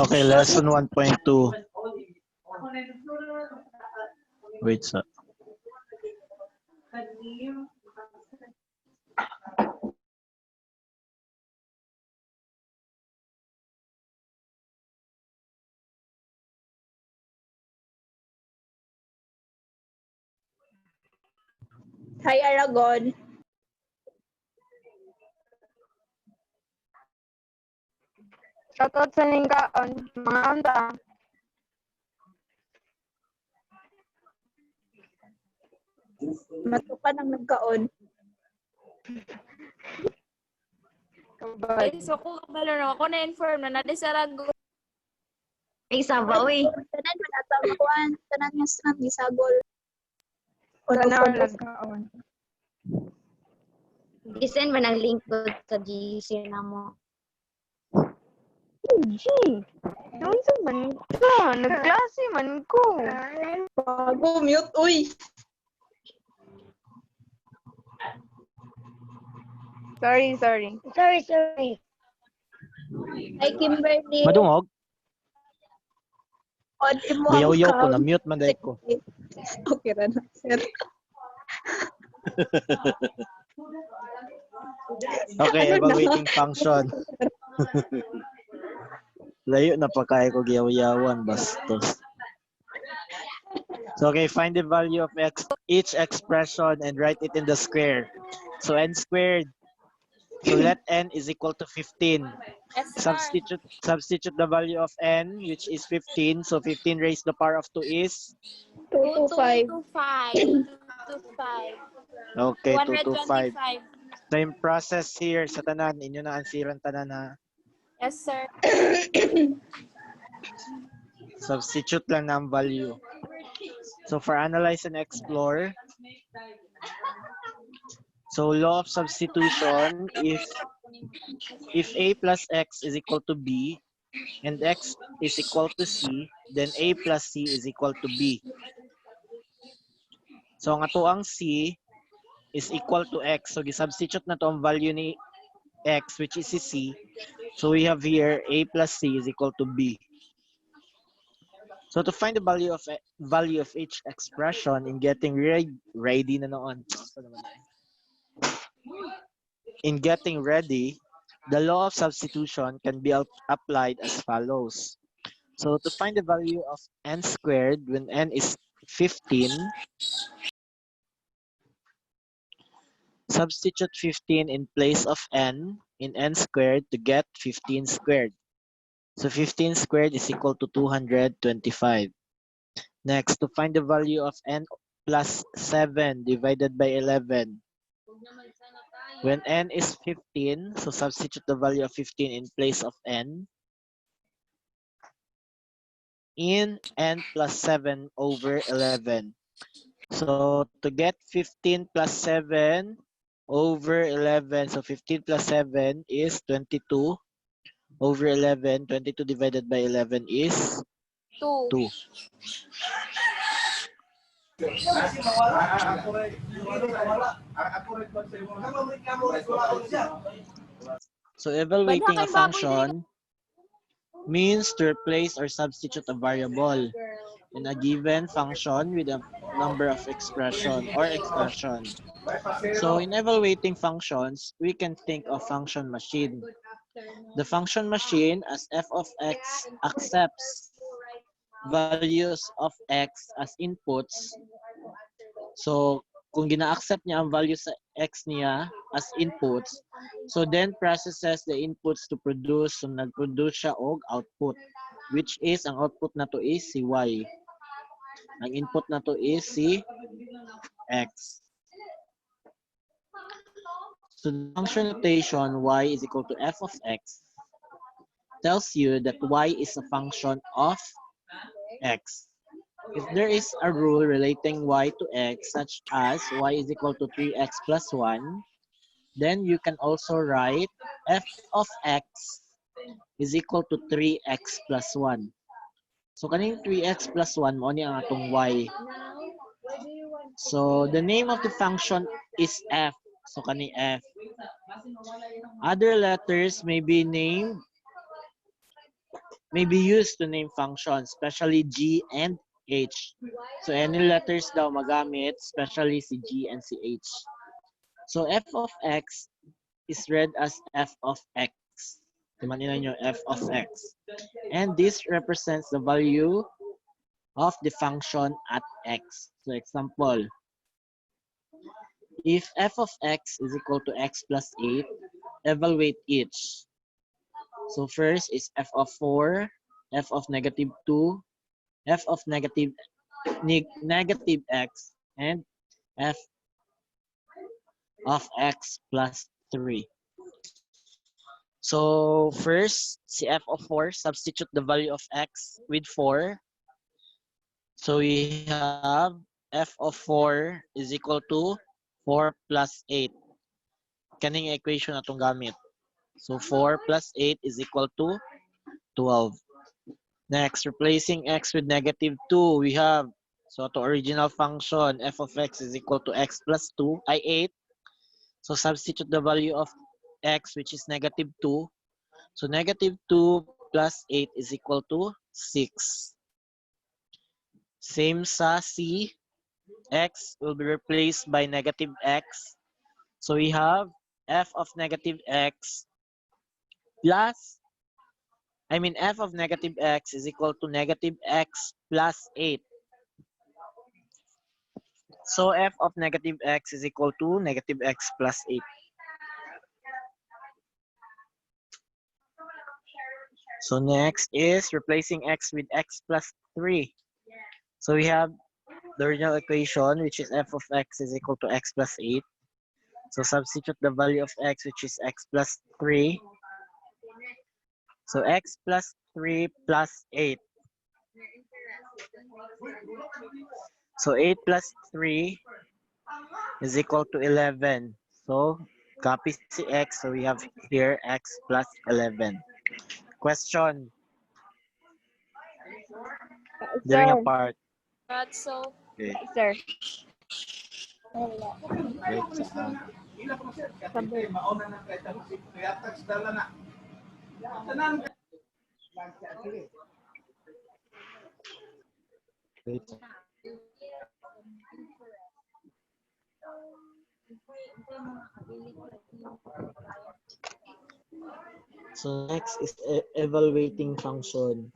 Okay, lesson 1.2. Wait, sir. Hi, Aragon. Shoutout sa Ningkaon, mga anta. Matukan ang nagkaon. Kabay. Ay, so kung kabalo na ako na-inform na natin sa Rago. Ay, saba, uy. Tanan man ata makuan, tanan nga strand gisagol. Tanaw nagkaon. Isend ba ng link ko sa GC na mo? G. Doon sa man ka. Nagklase man ko. Bago mute uy. Sorry. Sorry. Hi, Kimberly. Madungog? On imo Yaw-yaw ko, na-mute man dahil ko. Okay ra na, sir. Okay, evaluating function. Layo na pa kaya ko giyaw-yawan, bastos. So, okay, find the value of each expression and write it in the square. So, n squared. So, let n is equal to 15. Substitute the value of n, which is 15. So, 15 raised to the power of 2 is? 225. 225. Okay, 225. 125. Same process here sa tanan. Inyo na ansiran tanan ha. Yes, sir. Substitute lang ng value. So, for analyze and explore, so law of substitution, if a plus x is equal to b and x is equal to c, then a plus c is equal to b. So, ang atoang c is equal to x. So, gisubstitute na to ang value ni x, which is si c. So, we have here a plus c is equal to b. So, to find the value of each expression in getting ready na noon. In getting ready, the law of substitution can be applied as follows. So, to find the value of n squared when n is 15, substitute 15 in place of n in n squared to get 15 squared. So, 15 squared is equal to 225. Next, to find the value of n plus 7 divided by 11. When n is 15, so substitute the value of 15 in place of n in n plus 7 over 11. So to get 15 plus 7 over 11, so 15 plus 7 is 22 over 11. 22 divided by 11 is 2. 2. So evaluating a function means to replace or substitute a variable in a given function with a number of expression. So in evaluating functions, we can think of function machine. The function machine as f of x accepts values of x as inputs. So kung gina-accept niya ang value sa x niya as inputs, so then processes the inputs to produce, so nag-produce siya og output, which is, ang output na to is si y. Ang input na to is si x. So the function notation y is equal to f of x tells you that y is a function of x. If there is a rule relating y to x, such as y is equal to 3x plus 1, then you can also write f of x is equal to 3x plus 1. So, kaning 3x plus 1, mo ni ang atong y. So, the name of the function is f So kani F. Other letters may be used to name functions, especially G and H. So any letters daw magamit, especially si G and si H. So f of x is read as f of x. Timanin nyo, f of x. And this represents the value of the function at x. So example, if f of x is equal to x plus 8, evaluate each. So first is f of 4, f of negative 2, f of negative x, and f of x plus 3. So first, si f of 4, substitute the value of x with 4. So we have f of 4 is equal to 4 plus 8. Kaning equation na itong gamit. So 4 plus 8 is equal to 12. Next, replacing x with negative 2, we have, so to original function, f of x is equal to x plus 2, 8. So substitute the value of x, which is negative 2. So negative 2 plus 8 is equal to 6. Same sa C, x will be replaced by negative x. So we have f of negative x plus, f of negative x is equal to negative x plus 8. So f of negative x is equal to negative x plus 8. So next is replacing x with x plus 3. So we have the original equation, which is f of x is equal to x plus 8. So substitute the value of x, which is x plus 3. So x plus 3 plus 8. So 8 plus 3 is equal to 11. So copy si x. So we have here x plus 11. Question during a Sir. part. That's so. Okay. Sir. Wait, saan? Sabi. Wait. So next is evaluating function.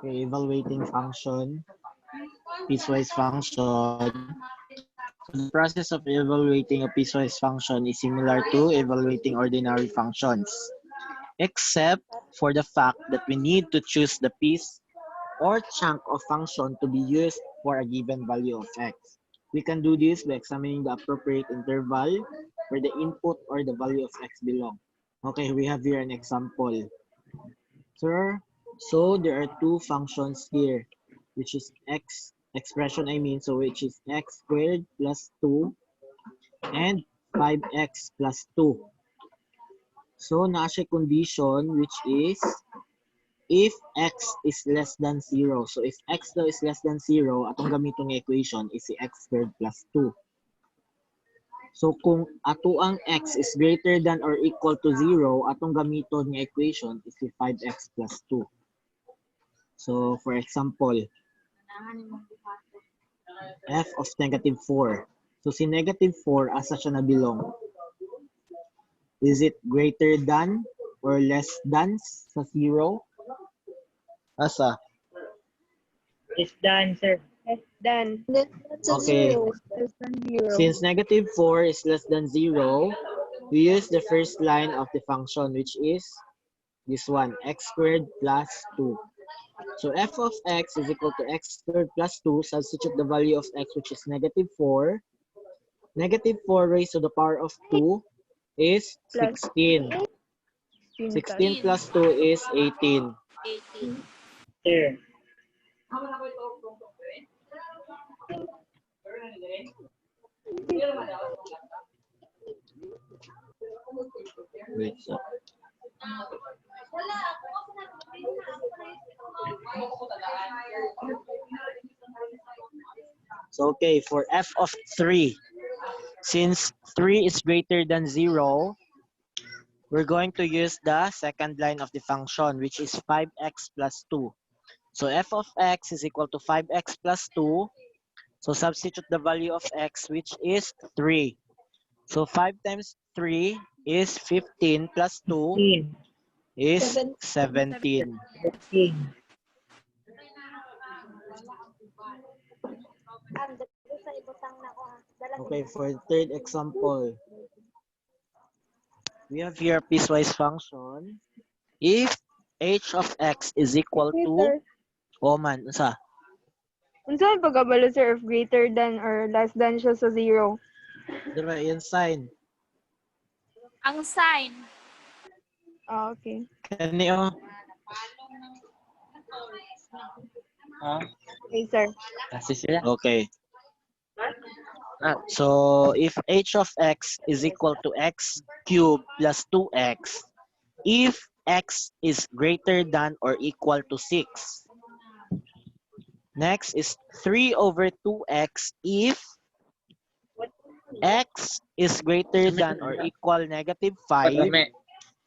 Okay, evaluating function, piecewise function. So the process of evaluating a piecewise function is similar to evaluating ordinary functions, except for the fact that we need to choose the piece or chunk of function to be used for a given value of x. We can do this by examining the appropriate interval where the input or the value of x belong. Okay, we have here an example. Sir, so there are two functions here, which is expression so which is x squared plus 2 and 5x plus 2. So nasa condition which is if x is less than 0. So if x daw is less than 0, atong gamitong equation is si x squared plus 2. So kung ato ang x is greater than or equal to 0, atong gamiton nga equation is si 5x plus 2. So for example, f of negative 4. So si negative 4, asa siya nabilong? Is it greater than or less than sa 0? Asa? Is the answer. Less than. That's a Okay. 0. Less than 0. Since negative 4 is less than 0, we use the first line of the function, which is this one, x squared plus 2. So f of x is equal to x squared plus 2. Substitute the value of x, which is negative 4. Negative 4 raised to the power of 2 is Plus 16. 16 plus 2 is 18. 18. Sir. Wait, so. So, okay, for f of 3, since 3 is greater than 0, we're going to use the second line of the function, which is 5x plus 2. So f of x is equal to 5x plus 2. So substitute the value of x, which is 3. So 5 times 3 is 15 plus 2 15. is 17. 15. Okay, for the third example, we have here a piecewise function. If h of x is equal Okay, to, sir. oh man, sa? Unsa ang pagkabalo, sir, if greater than or less than siya sa 0? Diba, yung sign. Ang sign. Ah, okay. Kani oh. Okay, sir. Kasi sila. Okay. So if h of x is equal to x cubed plus 2x, if x is greater than or equal to 6. Next is 3 over 2x if x is greater than or equal negative 5 Pagkame.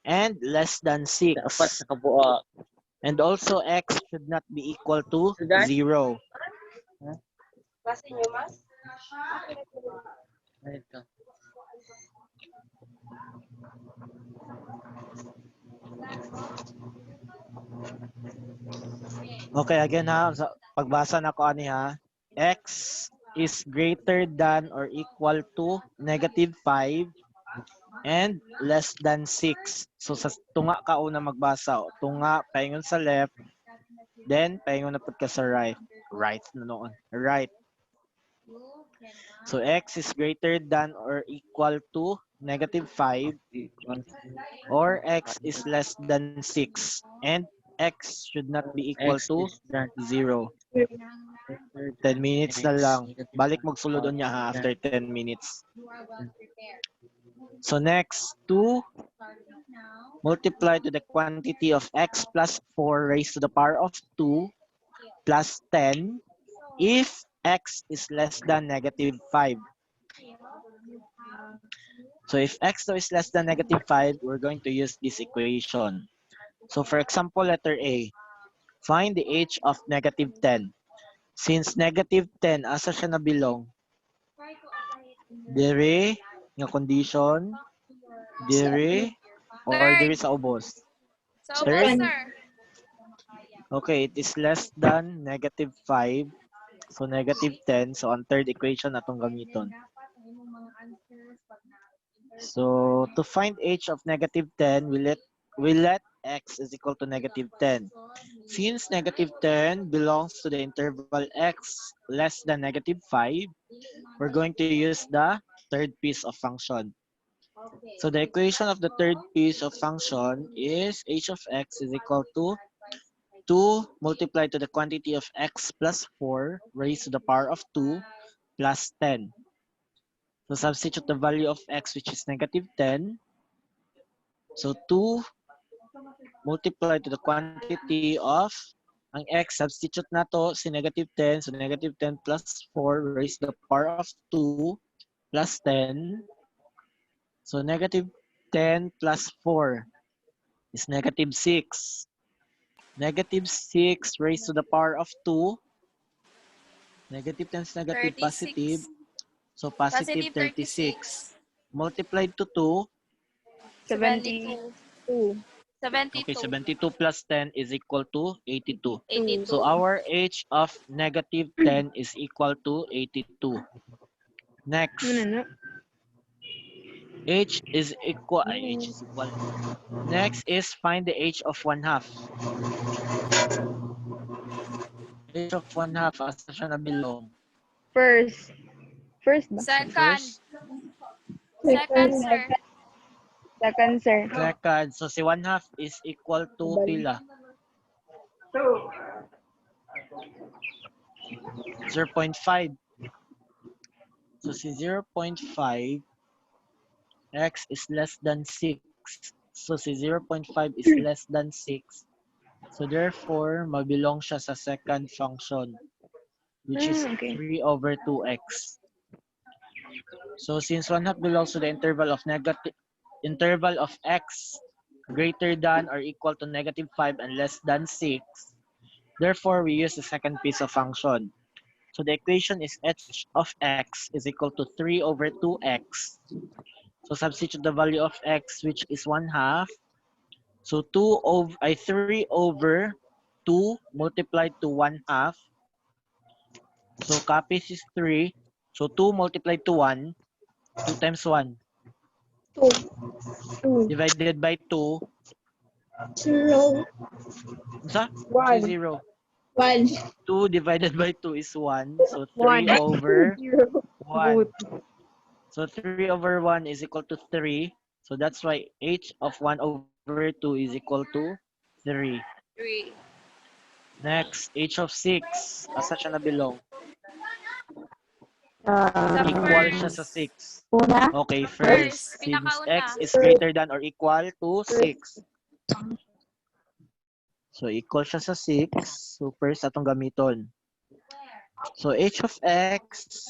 and less than 6. Apat sa kabuo. And also x should not be equal to Sudan? 0. Ito. Okay, again ha, pagbasa na ko ani ha. X is greater than or equal to negative 5 and less than 6. So sa tunga ka una magbasa. Tunga, paingon sa left, then paingon na pud ka sa right. Right na noon. Right. So x is greater than or equal to negative 5 or x is less than 6 and x should not be equal X to is than 0. 10 minutes na lang. Balik magsulod niya ha after 10 minutes. So next, 2 multiply to the quantity of x plus 4 raised to the power of 2 plus 10 if x is less than negative 5. So if x now is less than negative 5, we're going to use this equation. So for example, letter A, find the h of negative 10. Since negative 10, asa siya nabilong? Dire, nga condition, dire, or dire sa ubos? So, Third? sir. Okay, it is less than negative 5. So negative 10. So ang third equation natong gamiton. So to find h of negative 10, we let x is equal to negative 10. Since negative 10 belongs to the interval x less than negative 5, we're going to use the third piece of function. So the equation of the third piece of function is h of x is equal to 2 multiplied to the quantity of x plus 4 raised to the power of 2 plus 10. So substitute the value of x, which is negative 10. So 2 multiplied to the quantity of ang x, substitute na to si negative 10. So negative 10 plus 4 raised to the power of 2 plus 10. So negative 10 plus 4 is negative 6. Negative 6 raised to the power of 2. Negative times negative, 36. positive. So positive 36. 36. Multiplied to 2. 72. 72. Okay, 72 plus 10 is equal to 82. 82. So our h of negative 10 is equal to 82. Next, Ano na? h is equal. Next is find the h of 1/2. H of 1/2, asa siya nabilong? First. First ba? Second. First, Second, sir. Second, sir. second. So si 1/2 is equal to pila? 0.5. So si 0.5 x is less than 6. So si 0.5 is less than 6. So therefore, mabilong siya sa second function, which is Okay. 3 over 2x. So since 1/2 belongs to the interval of x greater than or equal to -5 and less than 6, therefore we use the second piece of function. So the equation is h of x is equal to 3 over 2x. So substitute the value of x, which is 1/2. So 3 over 2 multiplied to 1/2. So copies is 3. So 2 multiplied to 1. 2 times 1. 2. Divided by 2. 0. Sa? 1. 0. 1. 2 divided by 2 is 1. So 1. 3 over 1. Good. So 3 over 1 is equal to 3. So that's why h of 1 over 2 is equal to 3. 3. Next, h of 6. Asa siya nabilong? Sa Equal siya sa first. 6. Una? Okay, First, first. Since pinakauna. x is greater than or equal to 6. So equal siya sa 6. So first atong gamiton. So h of x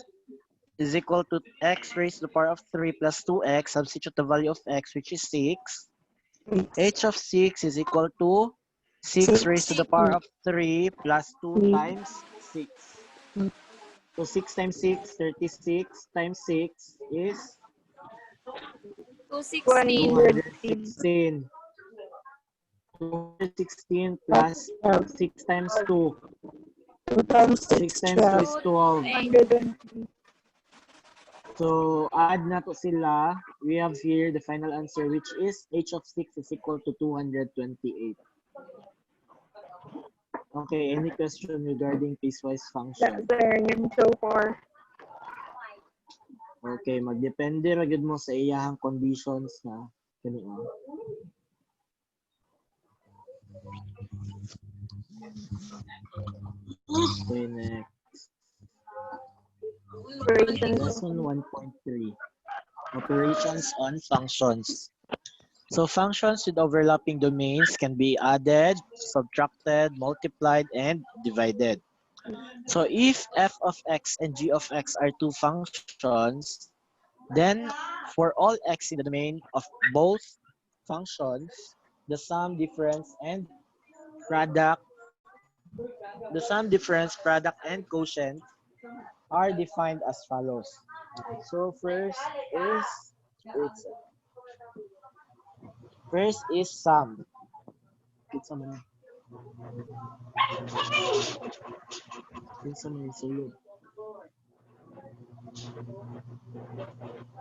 is equal to x raised to the power of 3 plus 2x. Substitute the value of x, which is 6. h of 6 is equal to 6 raised to the power of 3 plus 2 times 6. So 6 times 6, 36 times 6 is 216. 216. 216 plus 6 times 2. 2 times 6 times 2 is 12. 120. So add na to sila. We have here the final answer, which is h of 6 is equal to 228. Okay, any question regarding piecewise function? That's the name so far. Okay, magdepende ra gyud mo sa iyahang conditions na kaniya. Okay, next. Operations. Lesson 1.3. Operations on functions. So functions with overlapping domains can be added, subtracted, multiplied, and divided. So if f of x and g of x are two functions, then for all x in the domain of both functions, the sum difference, product, and quotient are defined as follows. So first is sum.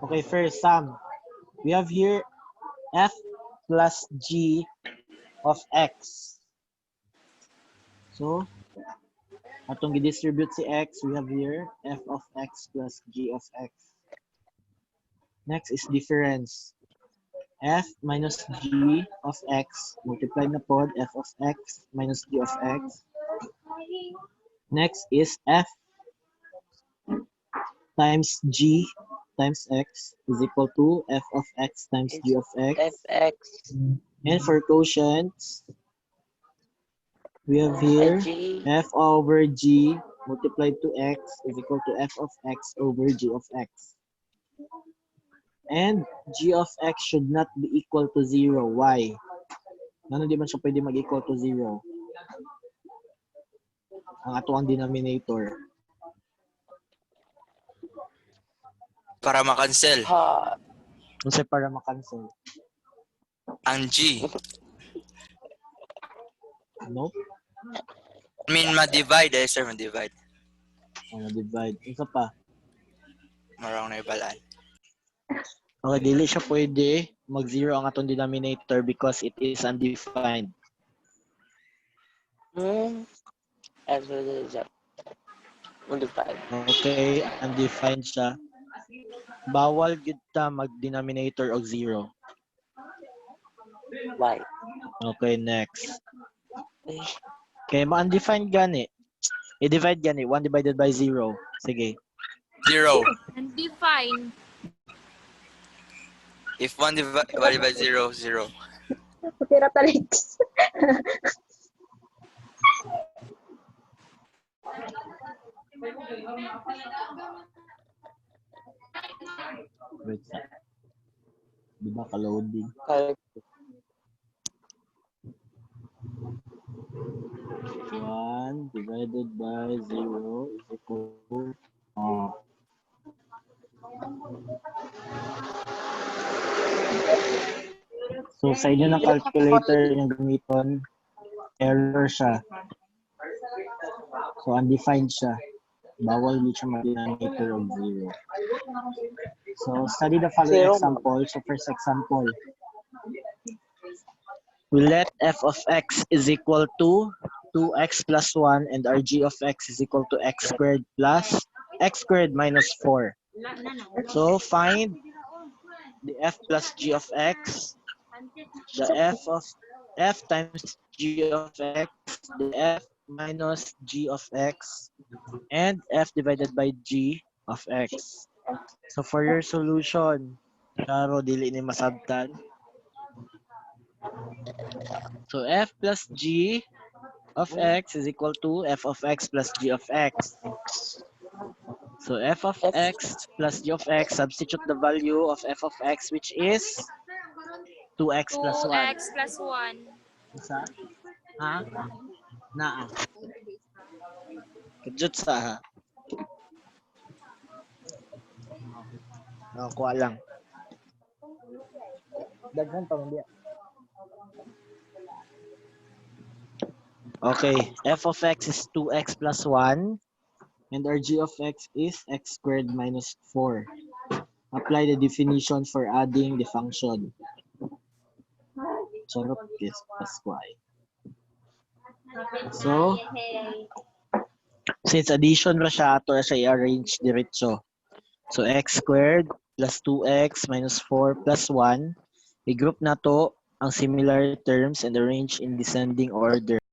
Okay, first sum. We have here f plus g of x. So, atong i-distribute si x, we have here f of x plus g of x. Next is difference. F minus g of x multiplied na pod f of x minus g of x. Next is f times g times x is equal to f of x times g of x. fx And for quotients, we have here g f over g multiplied to x is equal to f of x over g of x. And g of x should not be equal to 0. Why? Ano di man siya pwede mag-equal to 0? Ang ato ang denominator. Para makancel ha Kasi para makancel. ang G. Nope. I mean, ma-divide sir, ma-divide. Divide. Isa pa. Marang na ibalaan. Okay, dili siya pwede mag-0 ang atong denominator because it is undefined. as well as modified. Okay, undefined siya. Bawal gid ta mag-denominator og 0. Why? Okay, next. Okay, ma-undefined gani. I-divide gani. 1 divided by 0. Sige. 0. Undefined. If 1 divided by 0, 0. Putira talit. Wait. Di ba ka-loading? Correct. 1 divided by 0 is equal to... So, sa inyo ng calculator yung gamiton, error siya. So, undefined siya. Bawal dito siya mag-denominator of 0. So, study the following Zero. example. So, first example. We let f of x is equal to 2x plus 1 and our g of x is equal to x squared plus x squared minus 4. So, find the f plus g of x, the f of f times g of x, the f minus g of x, and f divided by g of x. So for your solution, klaro dili ni masabtan. So f plus g of x is equal to f of x plus g of x. So f of x plus g of x, substitute the value of f of x, which is 2x plus 1. 2x plus 1. Isa? Ha? Naa. Kajut sa ha? Kuha lang. Daghan pa man. Okay, f of x is 2x plus 1 and our g of x is x squared minus 4. Apply the definition for adding the function. Charot is Pasquay. So, since addition ra siya, ato ra siya i-arrange diretso. So, x squared plus 2x minus 4 plus 1. I-group na to ang similar terms and arrange in descending order.